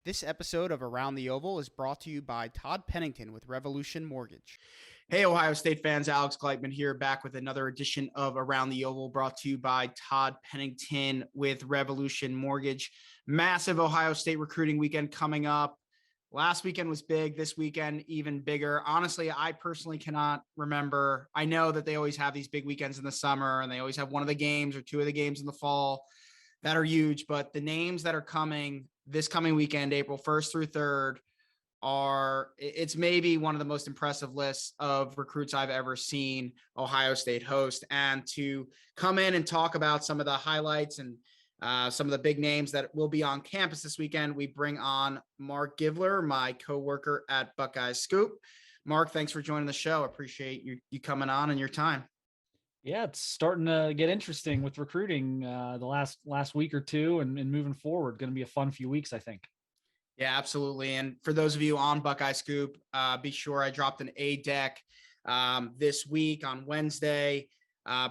This episode of Around the Oval is brought to you by Todd Pennington with Revolution Mortgage. Hey, Ohio State fans, Alex Gleitman here, back with another edition of Around the Oval, brought to you by Todd Pennington with Revolution Mortgage. Massive Ohio State recruiting weekend coming up. Last weekend was big. This weekend, even bigger. Honestly, I personally cannot remember. I know that they always have these big weekends in the summer, and they always have one of the games or two of the games in the fall that are huge. But the names that are coming this coming weekend, April 1st through 3rd, it's maybe one of the most impressive lists of recruits I've ever seen Ohio State host. And to come in and talk about some of the highlights and some of the big names that will be on campus this weekend, we bring on Marc Givler, my coworker at Buckeye Scoop. Marc, thanks for joining the show. I appreciate you coming on and your time. Yeah, it's starting to get interesting with recruiting the last week or two and moving forward. Going to be a fun few weeks, I think. Yeah, absolutely. And for those of you on Buckeye Scoop, be sure I dropped an A deck this week on Wednesday,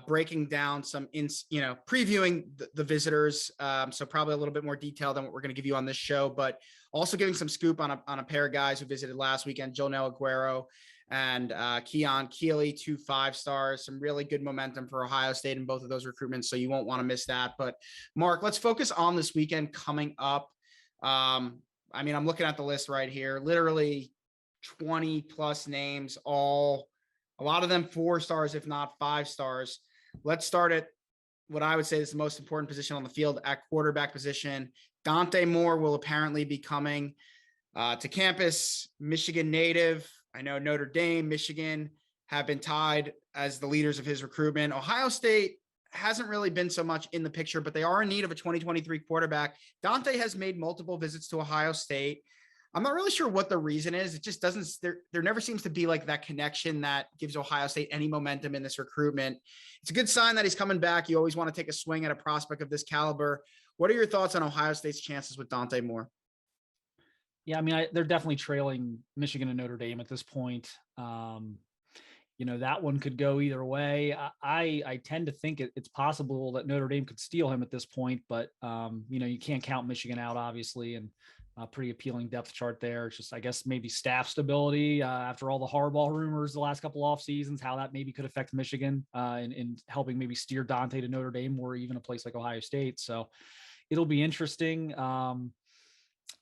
breaking down some, previewing the visitors. So probably a little bit more detail than what we're going to give you on this show, but also giving some scoop on a pair of guys who visited last weekend, Jonel Aguero and Keon Keeley, 2 5-stars, some really good momentum for Ohio State in both of those recruitments. So you won't want to miss that. But Marc, let's focus on this weekend coming up. I'm looking at the list right here, literally 20 plus names, a lot of them 4 stars, if not 5 stars. Let's start at what I would say is the most important position on the field, at quarterback position. Dante Moore will apparently be coming to campus, Michigan native. I know Notre Dame, Michigan have been tied as the leaders of his recruitment. Ohio State hasn't really been so much in the picture, but they are in need of a 2023 quarterback. Dante has made multiple visits to Ohio State. I'm not really sure what the reason is. It just doesn't, there never seems to be like that connection that gives Ohio State any momentum in this recruitment. It's a good sign that he's coming back. You always want to take a swing at a prospect of this caliber. What are your thoughts on Ohio State's chances with Dante Moore? Yeah, they're definitely trailing Michigan and Notre Dame at this point. That one could go either way. I tend to think it's possible that Notre Dame could steal him at this point, but you can't count Michigan out, obviously, and a pretty appealing depth chart there. It's just, I guess, maybe staff stability after all the Harbaugh rumors the last couple off seasons, how that maybe could affect Michigan in helping maybe steer Dante to Notre Dame or even a place like Ohio State. So it'll be interesting.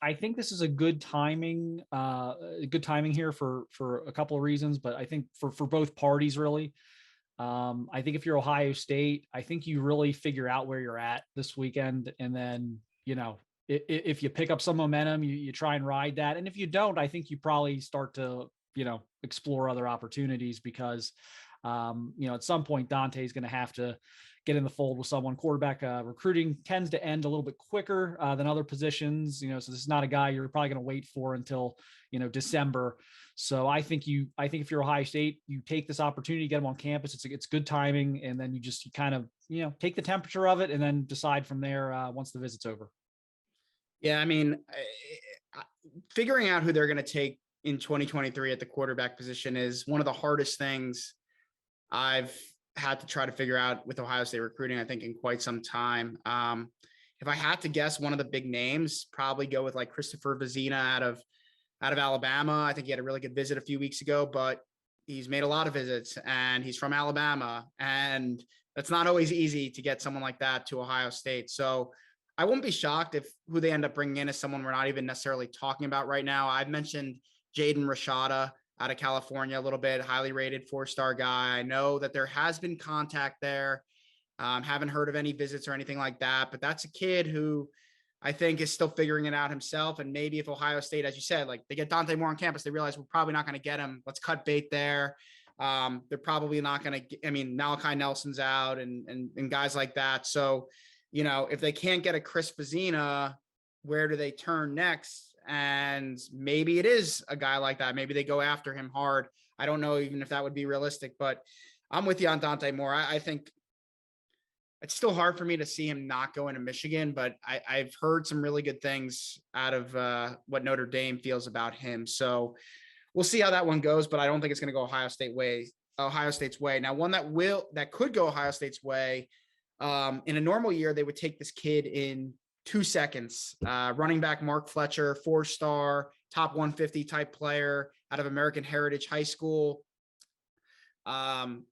I think this is a good timing here for a couple of reasons, but I think for both parties, really. I think if you're Ohio State, I think you really figure out where you're at this weekend. And then, if you pick up some momentum, you try and ride that. And if you don't, I think you probably start to, explore other opportunities because, at some point Dante is going to have to get in the fold with someone. Quarterback recruiting tends to end a little bit quicker than other positions, so this is not a guy you're probably going to wait for until, December. So I think if you're Ohio State, you take this opportunity, get them on campus. It's good timing. And then you kind of, take the temperature of it and then decide from there once the visit's over. Yeah. Figuring out who they're going to take in 2023 at the quarterback position is one of the hardest things I've had to try to figure out with Ohio State recruiting, I think, in quite some time. If I had to guess, one of the big names, probably go with like Christopher Vizina out of Alabama. I think he had a really good visit a few weeks ago, but he's made a lot of visits and he's from Alabama, and that's not always easy to get someone like that to Ohio State. So I wouldn't be shocked if who they end up bringing in is someone we're not even necessarily talking about right now. I've mentioned Jaden Rashada out of California a little bit, highly rated 4-star guy. I know that there has been contact there. Haven't heard of any visits or anything like that, but that's a kid who I think is still figuring it out himself. And maybe if Ohio State, as you said, like they get Dante Moore on campus, they realize we're probably not going to get him. Let's cut bait there. They're probably not going to, Malachi Nelson's out and guys like that. So, if they can't get a Chris Vizina, where do they turn next? And maybe it is a guy like that. Maybe they go after him hard. I don't know even if that would be realistic, but I'm with you on Dante Moore. I think it's still hard for me to see him not go into Michigan, but I've heard some really good things out of what Notre Dame feels about him. So we'll see how that one goes, but I don't think it's going to go Ohio State's way. Now, one that could go Ohio State's way, in a normal year, they would take this kid in 2 seconds. Running back Mark Fletcher, 4-star, top 150 type player out of American Heritage High School. The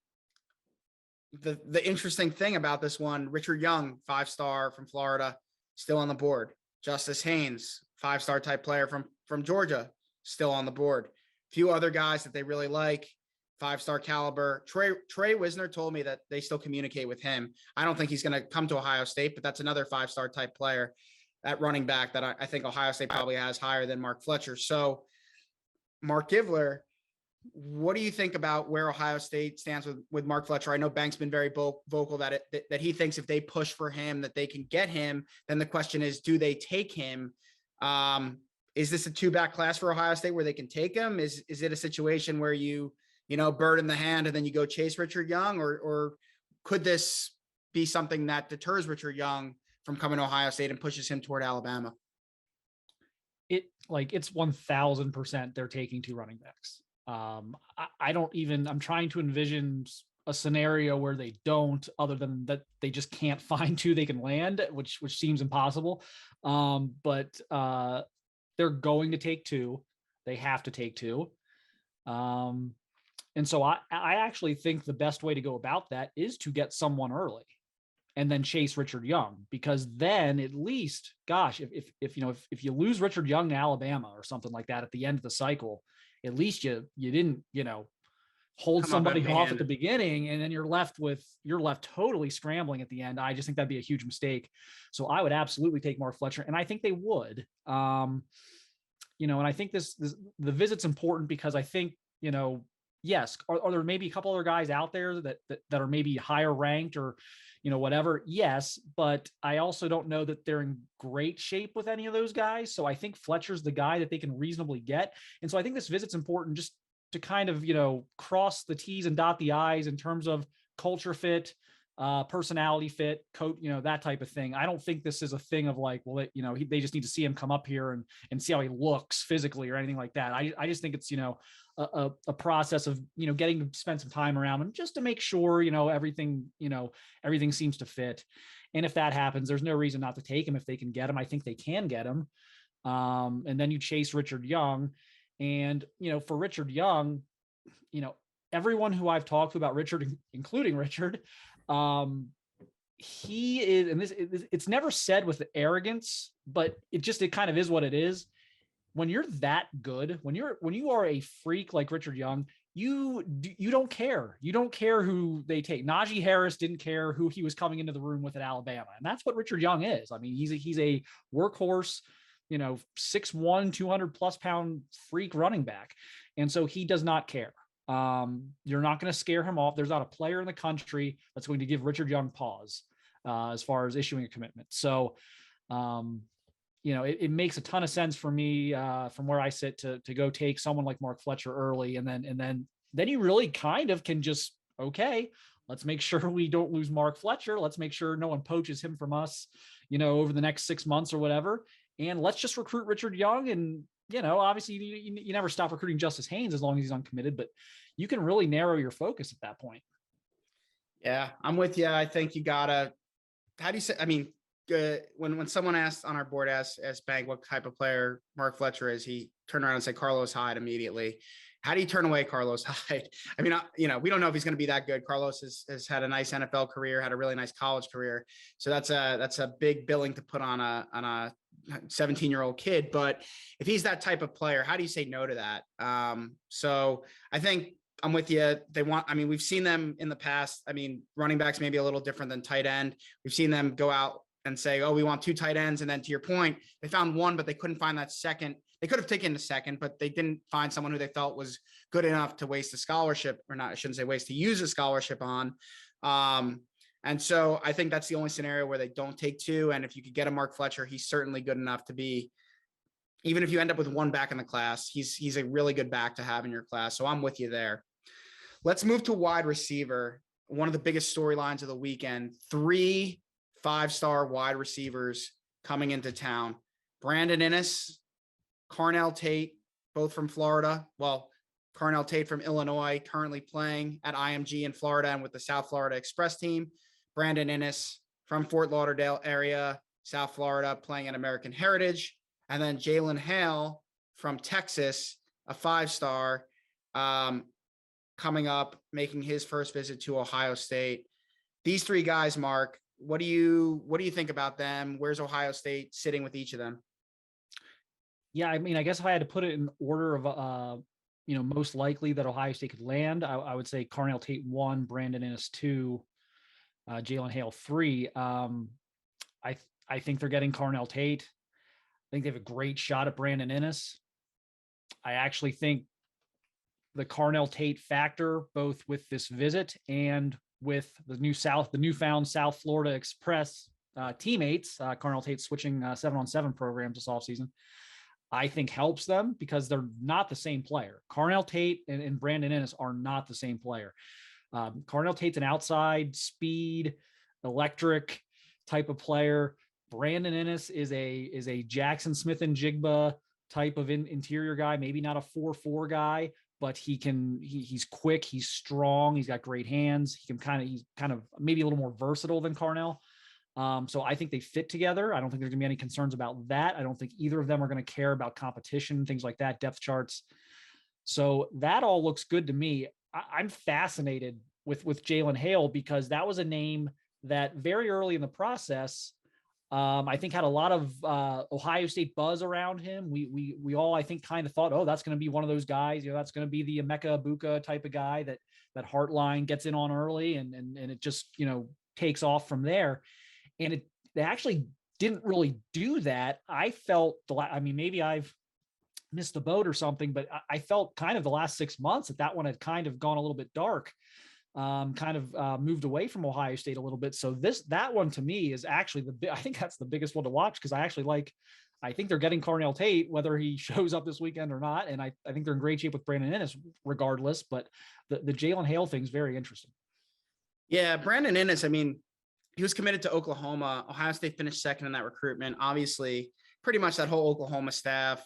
interesting thing about this one, Richard Young, 5-star from Florida, still on the board. Justice Haynes, 5-star type player from Georgia, still on the board. A few other guys that they really like, 5-star caliber. Trey Wisner told me that they still communicate with him. I don't think he's going to come to Ohio State, but that's another 5-star type player at running back that I think Ohio State probably has higher than Mark Fletcher. So Marc Givler, what do you think about where Ohio State stands with Mark Fletcher? I know Bank's been very vocal that he thinks if they push for him, that they can get him. Then the question is, do they take him? Is this a 2-back class for Ohio State where they can take him? Is it a situation where you bird in the hand and then you go chase Richard Young, or could this be something that deters Richard Young from coming to Ohio State and pushes him toward Alabama? It's 1000% they're taking 2 running backs. I'm trying to envision a scenario where they don't, other than that they just can't find 2 they can land, which seems impossible. But they're going to take 2. They have to take 2. And so I actually think the best way to go about that is to get someone early and then chase Richard Young, because then at least, gosh, if you lose Richard Young to Alabama or something like that at the end of the cycle, at least you didn't, hold somebody off at the beginning, and then you're left totally scrambling at the end. I just think that'd be a huge mistake. So I would absolutely take Mark Fletcher, and I think they would. And I think this the visit's important because I think, yes, are there maybe a couple other guys out there that are maybe higher ranked or, whatever? Yes, but I also don't know that they're in great shape with any of those guys. So I think Fletcher's the guy that they can reasonably get. And so I think this visit's important just to kind of, cross the T's and dot the I's in terms of culture fit, personality fit, coach, that type of thing. I don't think this is a thing of they just need to see him come up here and see how he looks physically or anything like that. I just think it's, a process of, getting to spend some time around him just to make sure, everything seems to fit. And if that happens, there's no reason not to take him if they can get him. I think they can get him. And then you chase Richard Young. And, for Richard Young, everyone who I've talked to about Richard, including Richard, he is, and it's never said with arrogance, but it kind of is what it is. When you're that good, when you are a freak like Richard Young, you don't care. You don't care who they take. Najee Harris didn't care who he was coming into the room with at Alabama. And that's what Richard Young is. I mean, he's a workhorse, 6'1", 200 plus pound freak running back. And so he does not care. You're not going to scare him off. There's not a player in the country that's going to give Richard Young pause as far as issuing a commitment. So, it makes a ton of sense for me from where I sit to go take someone like Mark Fletcher early. And then you really kind of can just, okay, let's make sure we don't lose Mark Fletcher. Let's make sure no one poaches him from us, over the next 6 months or whatever. And let's just recruit Richard Young. And, obviously you never stop recruiting Justice Haynes as long as he's uncommitted, but you can really narrow your focus at that point. Yeah, I'm with you. I think you gotta, how do you say, I mean, when someone asked on our board, asked Bank what type of player Mark Fletcher is, he turned around and said Carlos Hyde immediately. How do you turn away Carlos Hyde? I mean, we don't know if he's going to be that good. Carlos has had a nice NFL career, had a really nice college career. So that's a big billing to put on a 17-year-old kid. But if he's that type of player, how do you say no to that? So I think I'm with you. We've seen them in the past. I mean, running backs may be a little different than tight end. We've seen them go out and say, oh, we want 2 tight ends. And then to your point, they found one, but they couldn't find that second. They could have taken the second, but they didn't find someone who they felt was good enough to waste a scholarship, or not, I shouldn't say waste, to use a scholarship on. And so I think that's the only scenario where they don't take 2. And if you could get a Mark Fletcher, he's certainly good enough to be, even if you end up with 1 back in the class, he's a really good back to have in your class. So I'm with you there. Let's move to wide receiver. One of the biggest storylines of the weekend, 3 5-star wide receivers coming into town. Brandon Inniss, Carnell Tate, both from Florida. Well, Carnell Tate from Illinois, currently playing at IMG in Florida and with the South Florida Express team. Brandon Inniss from Fort Lauderdale area, South Florida, playing at American Heritage. And then Jalen Hale from Texas, a 5-star, coming up, making his first visit to Ohio State. These 3 guys, Mark, what do you think about them? Where's Ohio State sitting with each of them? Yeah, I mean, I guess if I had to put it in order of, most likely that Ohio State could land, I would say Carnell Tate 1, Brandon Inniss 2, Jalen Hale 3. I think they're getting Carnell Tate. I think they have a great shot at Brandon Inniss. I actually think the Carnell Tate factor, both with this visit and with the newfound South Florida Express teammates, Carnell Tate switching 7-on-7 programs this offseason, I think helps them because they're not the same player. Carnell Tate and Brandon Inniss are not the same player. Carnell Tate's an outside speed, electric type of player. Brandon Inniss is a Jackson Smith and Jigba type of interior guy, maybe not a 4-4 guy, but he's quick, he's strong, he's got great hands. He's kind of maybe a little more versatile than Carnell. So I think they fit together. I don't think there's gonna be any concerns about that. I don't think either of them are going to care about competition, things like that, depth charts. So that all looks good to me. I'm fascinated with Jalen Hale because that was a name that very early in the process, I think had a lot of Ohio State buzz around him. We all, I think, kind of thought, oh, that's going to be one of those guys. That's going to be the Emeka Ibuka type of guy that Heartline gets in on early and it just takes off from there. And they actually didn't really do that. I felt maybe I've missed the boat or something, but I felt kind of the last 6 months that one had kind of gone a little bit dark. Moved away from Ohio State a little bit. So that one to me is actually I think that's the biggest one to watch because I think they're getting Carnell Tate, whether he shows up this weekend or not. And I think they're in great shape with Brandon Inniss regardless, but the Jalen Hale thing is very interesting. Yeah. Brandon Inniss, I mean, he was committed to Oklahoma. Ohio State finished second in that recruitment. Obviously, pretty much that whole Oklahoma staff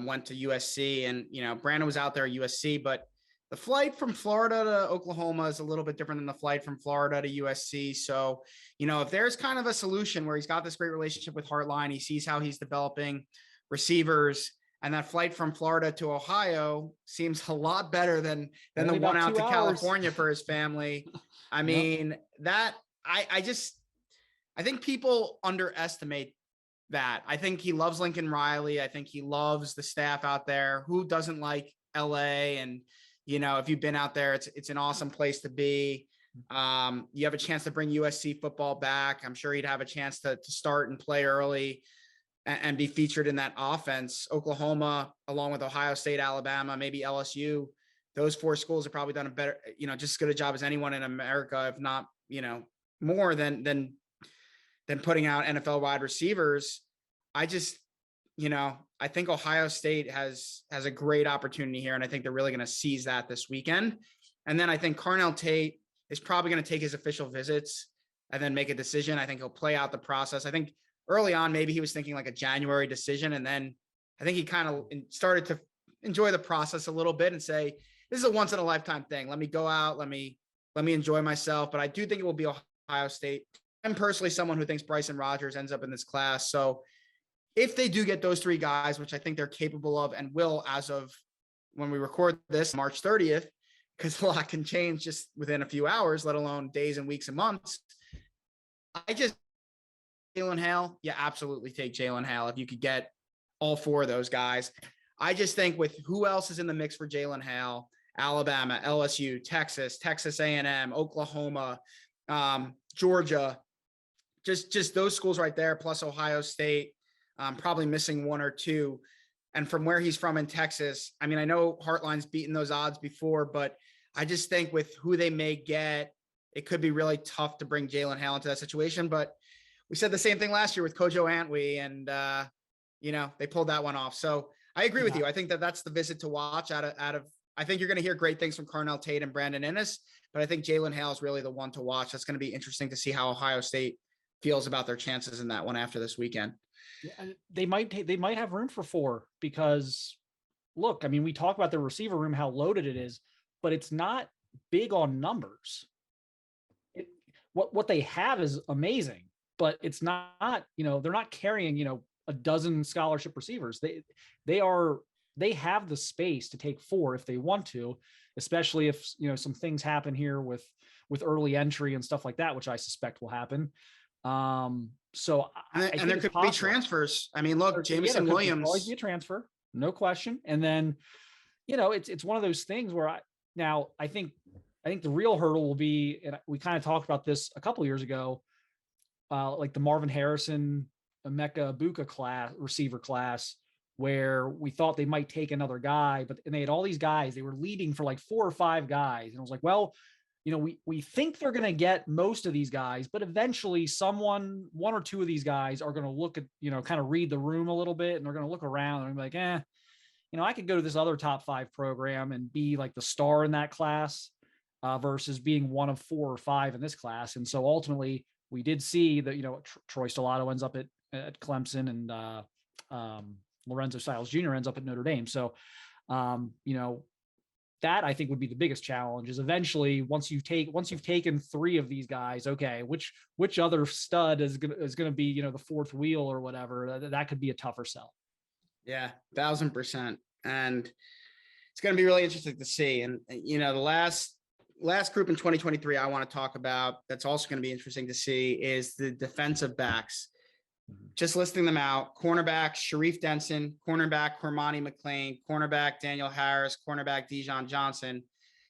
went to USC and, Brandon was out there at USC, but the flight from Florida to Oklahoma is a little bit different than the flight from Florida to USC. So, if there's kind of a solution where he's got this great relationship with Heartline, he sees how he's developing receivers, and that flight from Florida to Ohio seems a lot better than the one out to California for his family. I mean, I think people underestimate that. I think he loves Lincoln Riley. I think he loves the staff out there. Who doesn't like LA? And, if you've been out there, it's an awesome place to be. You have a chance to bring USC football back. I'm sure he'd have a chance to start and play early and be featured in that offense. Oklahoma, along with Ohio State, Alabama, maybe LSU, those 4 schools have probably done a better, just as good a job as anyone in America, if not, more than putting out NFL wide receivers. I think Ohio State has a great opportunity here, and I think they're really going to seize that this weekend. And then I think Carnell Tate is probably going to take his official visits and then make a decision. I think he'll play out the process. I think early on, maybe he was thinking like a January decision, and then I think he kind of started to enjoy the process a little bit and say, this is a once in a lifetime thing. Let me go out. Let me enjoy myself. But I do think it will be Ohio State. I'm personally someone who thinks Bryson Rogers ends up in this class. So if they do get those 3 guys, which I think they're capable of and will as of when we record this March 30th, because a lot can change just within a few hours, let alone days and weeks and months. Jalen Hale, yeah, absolutely take Jalen Hale if you could get all 4 of those guys. I just think with who else is in the mix for Jalen Hale, Alabama, LSU, Texas A&M, Oklahoma, Georgia, just those schools right there, plus Ohio State, probably missing 1 or 2. And from where he's from in Texas, I mean, I know Heartline's beaten those odds before, but I just think with who they may get, it could be really tough to bring Jalen Hale into that situation. But we said the same thing last year with Kojo Antwi, and, they pulled that one off. So I agree with you. I think that's the visit to watch out of I think you're going to hear great things from Carnell Tate and Brandon Inniss, but I think Jalen Hale is really the one to watch. That's going to be interesting to see how Ohio State feels about their chances in that one after this weekend. Yeah, they might have room for 4 because look, I mean, we talk about the receiver room, how loaded it is, but it's not big on numbers. What they have is amazing. but it's not, they're not carrying, a dozen scholarship receivers. They have the space to take 4 if they want to, especially if, some things happen here with early entry and stuff like that, which I suspect will happen. So And, I think there it's could possible. be transfers. I mean, look, There Jameson could Williams. always be a transfer, no question. And then, it's one of those things where I think the real hurdle will be, and we kind of talked about this a couple of years ago, like the Marvin Harrison, Emeka Buka receiver class, where we thought they might take another guy, and they had all these guys. They were leading for like 4 or 5 guys, and I was like, well, we think they're going to get most of these guys, but eventually one or two of these guys are going to look at, kind of read the room a little bit, and they're going to look around and be like, I could go to this other top 5 program and be like the star in that class, versus being one of 4 or 5 in this class. And so ultimately we did see that, Troy Stellato ends up at Clemson, and Lorenzo Styles Jr. ends up at Notre Dame. So, that I think would be the biggest challenge, is eventually once you've taken 3 of these guys, okay, which other stud is going to be, the 4th wheel or whatever, that could be a tougher sell. Yeah, 1,000%. And it's going to be really interesting to see. And, the last group in 2023 I want to talk about that's also going to be interesting to see is the defensive backs. Just listing them out: cornerback Sharif Denson, cornerback Cormani McClain, cornerback Daniel Harris, cornerback Dijon Johnson.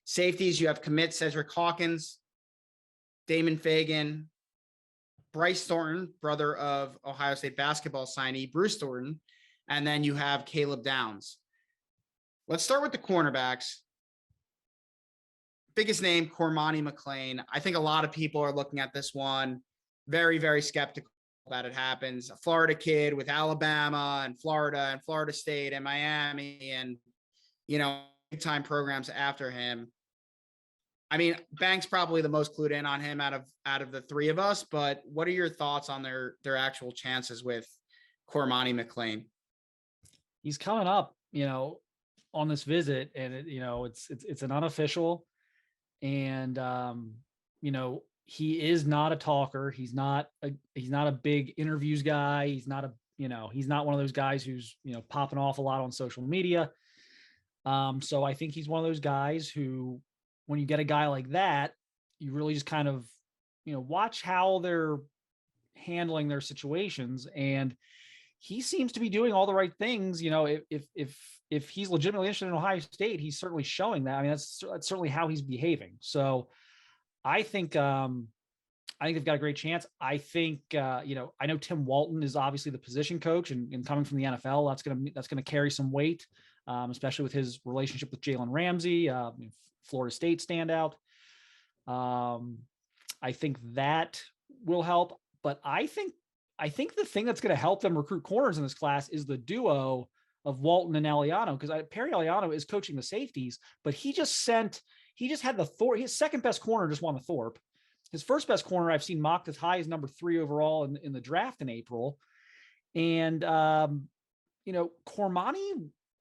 Safeties, you have commit Cedric Hawkins, Damon Fagan, Bryce Thornton, brother of Ohio State basketball signee Bruce Thornton, and then you have Caleb Downs. Let's start with the cornerbacks. Biggest name, Cormani McClain. I think a lot of people are looking at this one very, very skeptical that it happens. A Florida kid with Alabama and Florida State and Miami and, big time programs after him. I mean, Banks probably the most clued in on him out of the 3 of us, but what are your thoughts on their actual chances with Cormani McClain? He's coming up, on this visit, and it's an unofficial, and he is not a talker. He's not a big interviews guy. He's not one of those guys who's, popping off a lot on social media. So I think he's one of those guys who, when you get a guy like that, you really just kind of, watch how they're handling their situations. And he seems to be doing all the right things. If he's legitimately interested in Ohio State, he's certainly showing that. I mean, that's certainly how he's behaving. So I think they've got a great chance. I think, I know Tim Walton is obviously the position coach, and coming from the NFL, that's going to carry some weight, especially with his relationship with Jalen Ramsey, Florida State standout. I think that will help, but I think the thing that's going to help them recruit corners in this class is the duo of Walton and Eliano, because Perry Eliano is coaching the safeties, but he just had the Thorpe. His second best corner just won the Thorpe. His first best corner I've seen mocked as high as number 3 overall in the draft in April. And, Cormani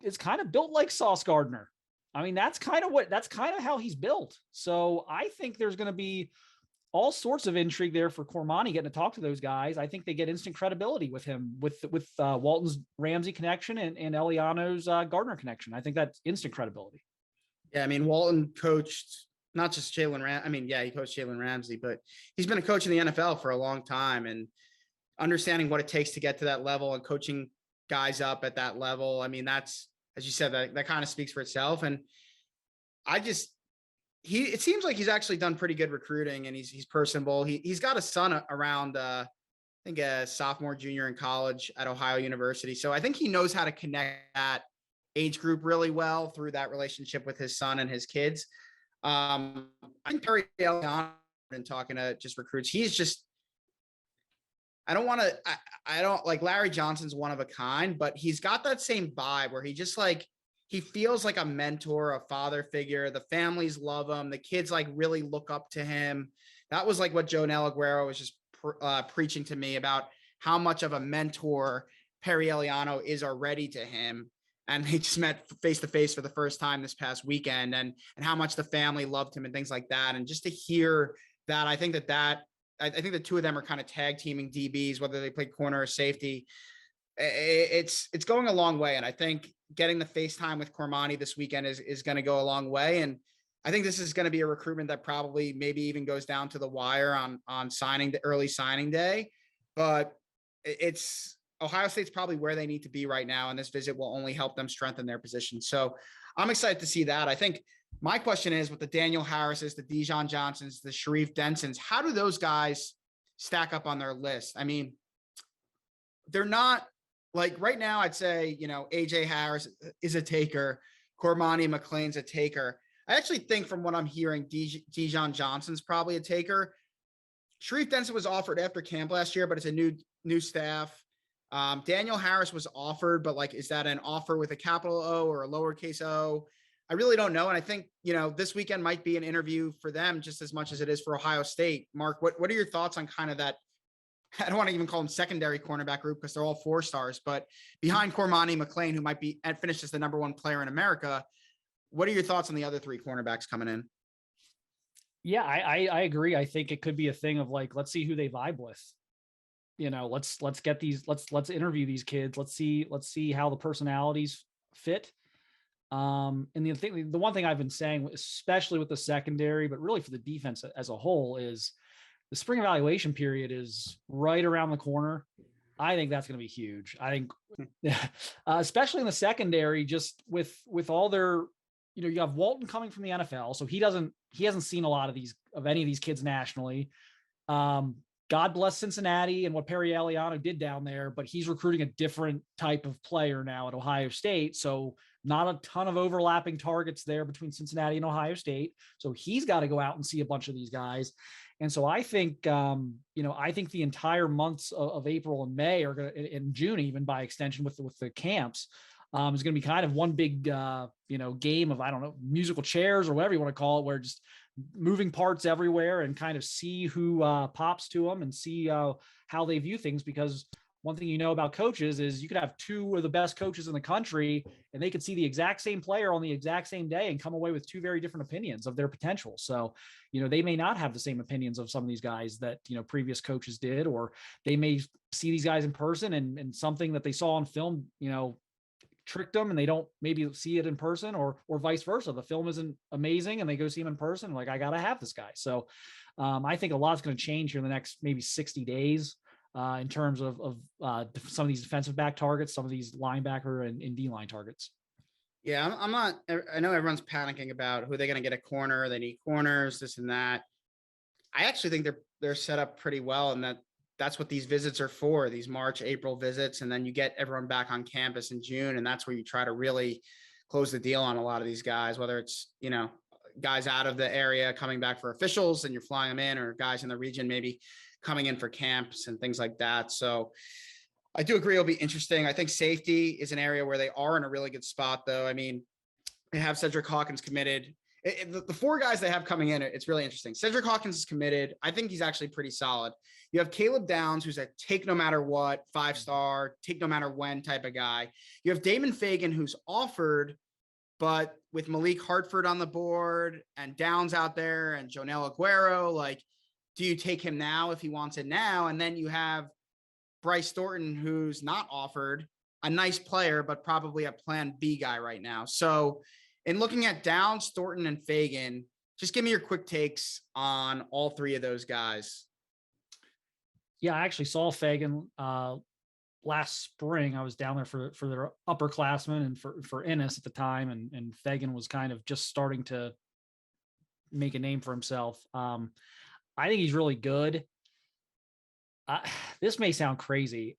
is kind of built like Sauce Gardner. I mean, that's kind of how he's built. So I think there's going to be all sorts of intrigue there for Cormani getting to talk to those guys. I think they get instant credibility with him, with Walton's Ramsey connection and Eliano's Gardner connection. I think that's instant credibility. Yeah, I mean, Walton coached not just Jalen Ramsey. I mean, yeah, he coached Jalen Ramsey, but he's been a coach in the NFL for a long time, and understanding what it takes to get to that level and coaching guys up at that level. I mean, that's, as you said, that kind of speaks for itself. And it seems like he's actually done pretty good recruiting, and he's personable. He's got a son around, I think a sophomore, junior in college at Ohio University. So I think he knows how to connect that age group really well through that relationship with his son and his kids. I think Perry Eliano, and talking to just recruits, he's just, I don't like Larry Johnson's one of a kind, but he's got that same vibe where he feels like a mentor, a father figure. The families love him. The kids really look up to him. That was like what Jonel Aguero was just preaching to me about how much of a mentor Perry Eliano is already to him. And they just met face to face for the first time this past weekend, and how much the family loved him and things like that. And just to hear that, I think that I think the two of them are kind of tag teaming DBs, whether they play corner or safety. It's going a long way. And I think getting the FaceTime with Cormani this weekend is going to go a long way. And I think this is going to be a recruitment that probably maybe even goes down to the wire on early signing day. But it's Ohio State's probably where they need to be right now. And this visit will only help them strengthen their position. So I'm excited to see that. I think my question is with the Daniel Harrises, the Dijon Johnsons, the Sharif Densons, how do those guys stack up on their list? I mean, they're not like right now, I'd say, AJ Harris is a taker. Cormani McLean's a taker. I actually think from what I'm hearing, Dijon Johnson's probably a taker. Sharif Denson was offered after camp last year, but it's a new staff. Daniel Harris was offered, but like, is that an offer with a capital O or a lowercase O? I really don't know. And I think, this weekend might be an interview for them just as much as it is for Ohio State. Mark, what are your thoughts on kind of that? I don't want to even call them secondary cornerback group because they're all 4-stars, but behind Cormani McLean, who might be finished as the number one player in America. What are your thoughts on the other 3 cornerbacks coming in? Yeah, I agree. I think it could be a thing of like, let's see who they vibe with. Let's get these, let's interview these kids. Let's see how the personalities fit. And the one thing I've been saying, especially with the secondary, but really for the defense as a whole, is the spring evaluation period is right around the corner. I think that's going to be huge. I think, especially in the secondary, just with all their, you have Walton coming from the NFL, so he hasn't seen a lot of any of these kids nationally. God bless Cincinnati and what Perry Aliano did down there, but he's recruiting a different type of player now at Ohio State. So not a ton of overlapping targets there between Cincinnati and Ohio State. So he's got to go out and see a bunch of these guys. And so I think, I think the entire months of April and May are going to, in June, even by extension with the camps, is going to be kind of one big, game of, I don't know, musical chairs or whatever you want to call it, where just moving parts everywhere and kind of see who pops to them and see how they view things. Because one thing about coaches is you could have 2 of the best coaches in the country and they could see the exact same player on the exact same day and come away with 2 very different opinions of their potential. So, they may not have the same opinions of some of these guys that, previous coaches did, or they may see these guys in person and something that they saw on film, tricked them and they don't maybe see it in person, or vice versa. The film isn't amazing and they go see him in person. Like, I got to have this guy. So I think a lot's going to change here in the next maybe 60 days in terms of some of these defensive back targets, some of these linebacker and D-line targets. Yeah, I'm not, I know everyone's panicking about who they're going to get a corner. They need corners, this and that. I actually think they're set up pretty well, and that's what these visits are for, these March, April visits. And then you get everyone back on campus in June. And that's where you try to really close the deal on a lot of these guys, whether it's, guys out of the area coming back for officials and you're flying them in, or guys in the region maybe coming in for camps and things like that. So I do agree it'll be interesting. I think safety is an area where they are in a really good spot, though. I mean, they have Cedric Hawkins committed. The 4 guys they have coming in, it's really interesting. Cedric Hawkins is committed. I think he's actually pretty solid. You have Caleb Downs, who's a take no matter what, 5-star, take no matter when type of guy. You have Damon Fagan, who's offered, but with Malik Hartford on the board and Downs out there and Jonel Aguero, like, do you take him now if he wants it now? And then you have Bryce Thornton, who's not offered, a nice player, but probably a plan B guy right now. So in looking at Downs, Thornton, and Fagan, just give me your quick takes on all 3 of those guys. Yeah, I actually saw Fagan last spring. I was down there for their upperclassmen and for Ennis at the time, and Fagan was kind of just starting to make a name for himself. I think he's really good. This may sound crazy.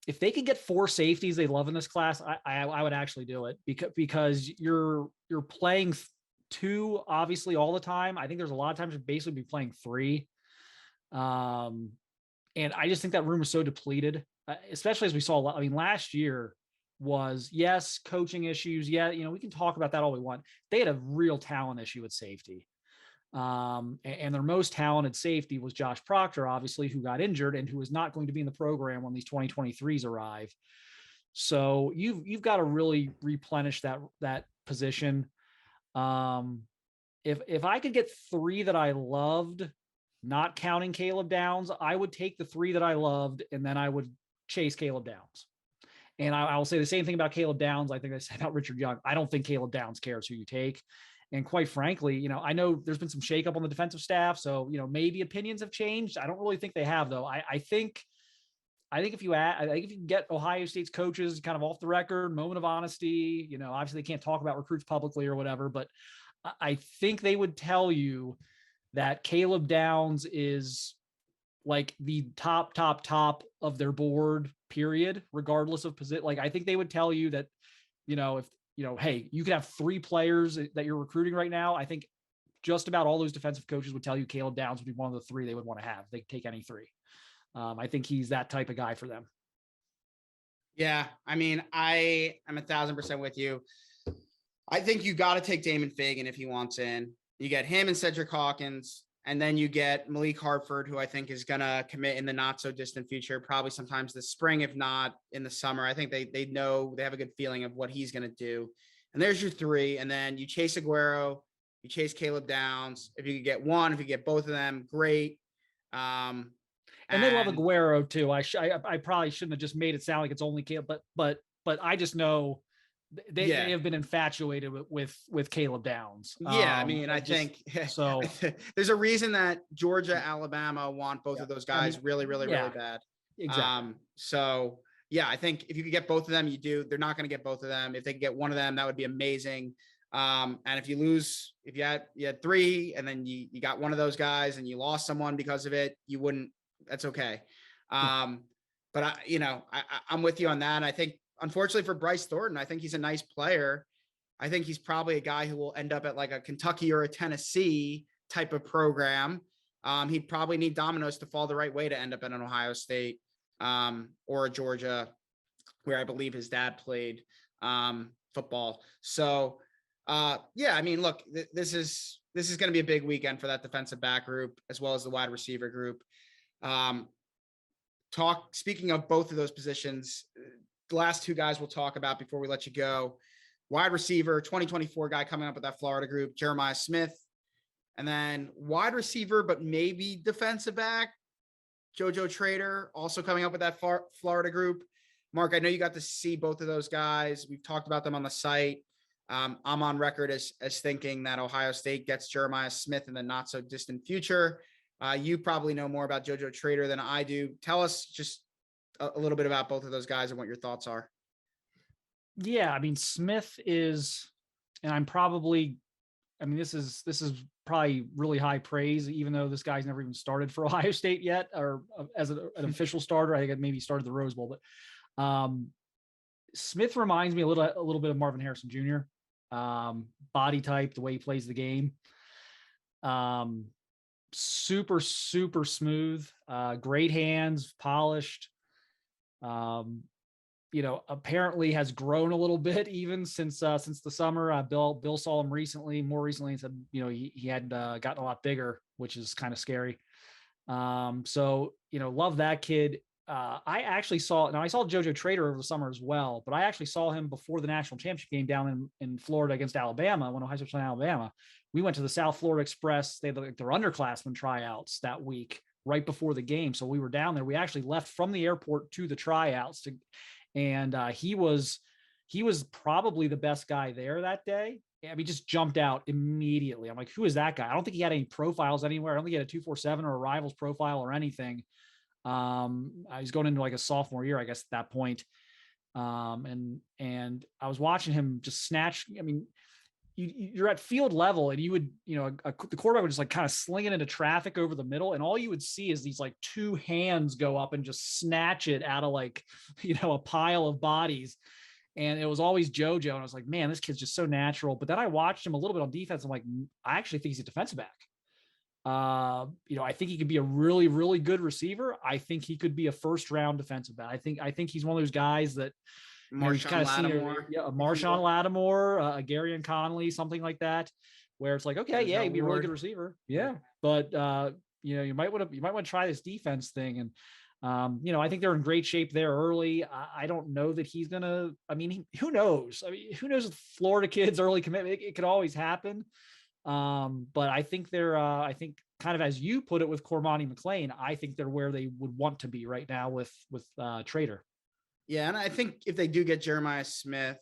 If they could get 4 safeties they love in this class, I would actually do it, because you're playing 2 obviously all the time. I think there's a lot of times you'd basically be playing 3. And I just think that room is so depleted, especially as we saw. I mean, last year was, yes, coaching issues. Yeah, we can talk about that all we want. They had a real talent issue at safety. And their most talented safety was Josh Proctor, obviously, who got injured and who is not going to be in the program when these 2023s arrive. So you've got to really replenish that position. If I could get 3 that I loved, not counting Caleb Downs, I would take the 3 that I loved, and then I would chase Caleb Downs. And I will say the same thing about Caleb Downs. I think I said about Richard Young. I don't think Caleb Downs cares who you take. And quite frankly, I know there's been some shakeup on the defensive staff. So, maybe opinions have changed. I don't really think they have, though. I think if you can get Ohio State's coaches kind of off the record, moment of honesty, obviously they can't talk about recruits publicly or whatever, but I think they would tell you that Caleb Downs is like the top of their board, period, regardless of position. Like, I think they would tell you that, if, hey, you could have 3 players that you're recruiting right now. I think just about all those defensive coaches would tell you Caleb Downs would be one of the 3 they would want to have. They could take any 3. I think he's that type of guy for them. Yeah. I mean, I am 1,000% with you. I think you got to take Damon Fagan if he wants in. You get him and Cedric Hawkins, and then you get Malik Hartford, who I think is going to commit in the not so distant future, probably sometimes this spring, if not in the summer. I think they know, they have a good feeling of what he's going to do. And there's your 3. And then you chase Aguero, you chase Caleb Downs. If you could get one, if you get both of them, great. And they love Aguero too. I probably shouldn't have just made it sound like it's only Caleb, but I just know they have been infatuated with Caleb Downs. Yeah, I mean, I think so. There's a reason that Georgia, Alabama want both of those guys really bad. Exactly. So yeah, I think if you could get both of them, you do. They're not going to get both of them. If they could get one of them, that would be amazing. And if you lose, if you had 3 and then you got one of those guys and you lost someone because of it, you wouldn't. That's okay. But I'm with you on that. And I think, unfortunately for Bryce Thornton, I think he's a nice player. I think he's probably a guy who will end up at like a Kentucky or a Tennessee type of program. He'd probably need dominoes to fall the right way to end up at an Ohio State or a Georgia, where I believe his dad played football. So I mean, look, this is going to be a big weekend for that defensive back group as well as the wide receiver group. Speaking of both of those positions, the last 2 guys we'll talk about before we let you go. Wide receiver, 2024 guy coming up with that Florida group, Jeremiah Smith. And then wide receiver, but maybe defensive back, JoJo Trader, also coming up with that Florida group. Mark, I know you got to see both of those guys. We've talked about them on the site. I'm on record as thinking that Ohio State gets Jeremiah Smith in the not so distant future. You probably know more about JoJo Trader than I do. Tell us just a little bit about both of those guys and what your thoughts are. Yeah, I mean, Smith is, and this is probably really high praise, even though this guy's never even started for Ohio State yet, or as an official starter. I think it maybe started the Rose Bowl, but Smith reminds me a little bit of Marvin Harrison Jr. Body type, the way he plays the game. Super smooth, great hands, polished. Apparently has grown a little bit even since the summer. Bill saw him more recently and said, he had gotten a lot bigger, which is kind of scary. Love that kid. I saw JoJo Trader over the summer as well, but I actually saw him before the national championship game down in Florida against Alabama when Ohio State was in Alabama. We went to the South Florida Express. They had their underclassmen tryouts that week right before the game. So we were down there. We actually left from the airport to the tryouts and he was probably the best guy there that day. I mean, just jumped out immediately. I'm like, who is that guy? I don't think he had any profiles anywhere. I don't think he had a 247 or a Rivals profile or anything. I was going into like a sophomore year, I guess, at that point. And I was watching him just snatch. I mean, you're at field level and you would, the quarterback would just like kind of sling it into traffic over the middle. And all you would see is these like 2 hands go up and just snatch it out of like, a pile of bodies. And it was always JoJo. And I was like, man, this kid's just so natural. But then I watched him a little bit on defense. I'm like, I actually think he's a defensive back. I think he could be a really, really good receiver. I think he could be a first-round defensive back. I think he's one of those guys that Marshawn Lattimore. A Marshawn Lattimore, a Garyon Conley, something like that, where it's like, okay, he'd be a really good receiver. Yeah. But you might want to try this defense thing. And I think they're in great shape there early. I don't know that he's gonna. I mean, who knows? I mean, who knows with Florida kids early commitment? It could always happen. But I think I think kind of as you put it with Cormani McLean, I think they're where they would want to be right now with Trader. Yeah, and I think if they do get Jeremiah Smith,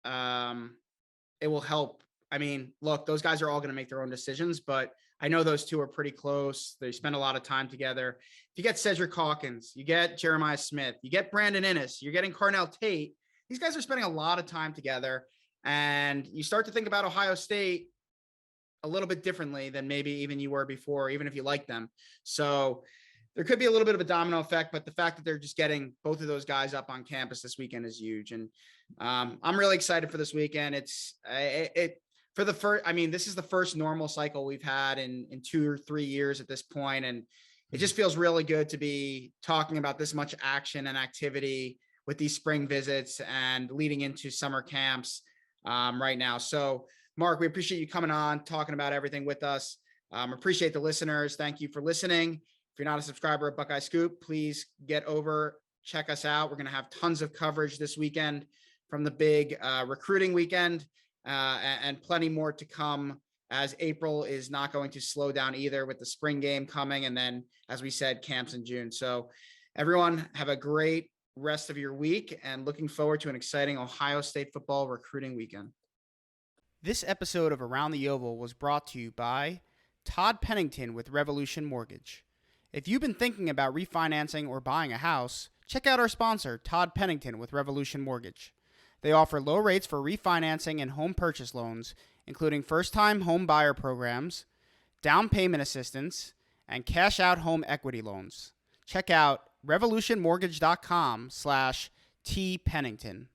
it will help. I mean, look, those guys are all going to make their own decisions, but I know those two are pretty close. They spend a lot of time together. If you get Cedric Hawkins, you get Jeremiah Smith, you get Brandon Innes, you're getting Carnell Tate. These guys are spending a lot of time together, and you start to think about Ohio State a little bit differently than maybe even you were before, even if you like them. So there could be a little bit of a domino effect, but the fact that they're just getting both of those guys up on campus this weekend is huge. And I'm really excited for this weekend. It's for the first, I mean, this is the first normal cycle we've had in 2 or 3 years at this point. And it just feels really good to be talking about this much action and activity with these spring visits and leading into summer camps right now. So Mark, we appreciate you coming on, talking about everything with us. Appreciate the listeners. Thank you for listening. If you're not a subscriber of Buckeye Scoop, please get over, check us out. We're going to have tons of coverage this weekend from the big recruiting weekend and plenty more to come, as April is not going to slow down either with the spring game coming. And then, as we said, camps in June. So everyone have a great rest of your week and looking forward to an exciting Ohio State football recruiting weekend. This episode of Around the Oval was brought to you by Todd Pennington with Revolution Mortgage. If you've been thinking about refinancing or buying a house, check out our sponsor, Todd Pennington with Revolution Mortgage. They offer low rates for refinancing and home purchase loans, including first-time home buyer programs, down payment assistance, and cash-out home equity loans. Check out revolutionmortgage.com/tpennington.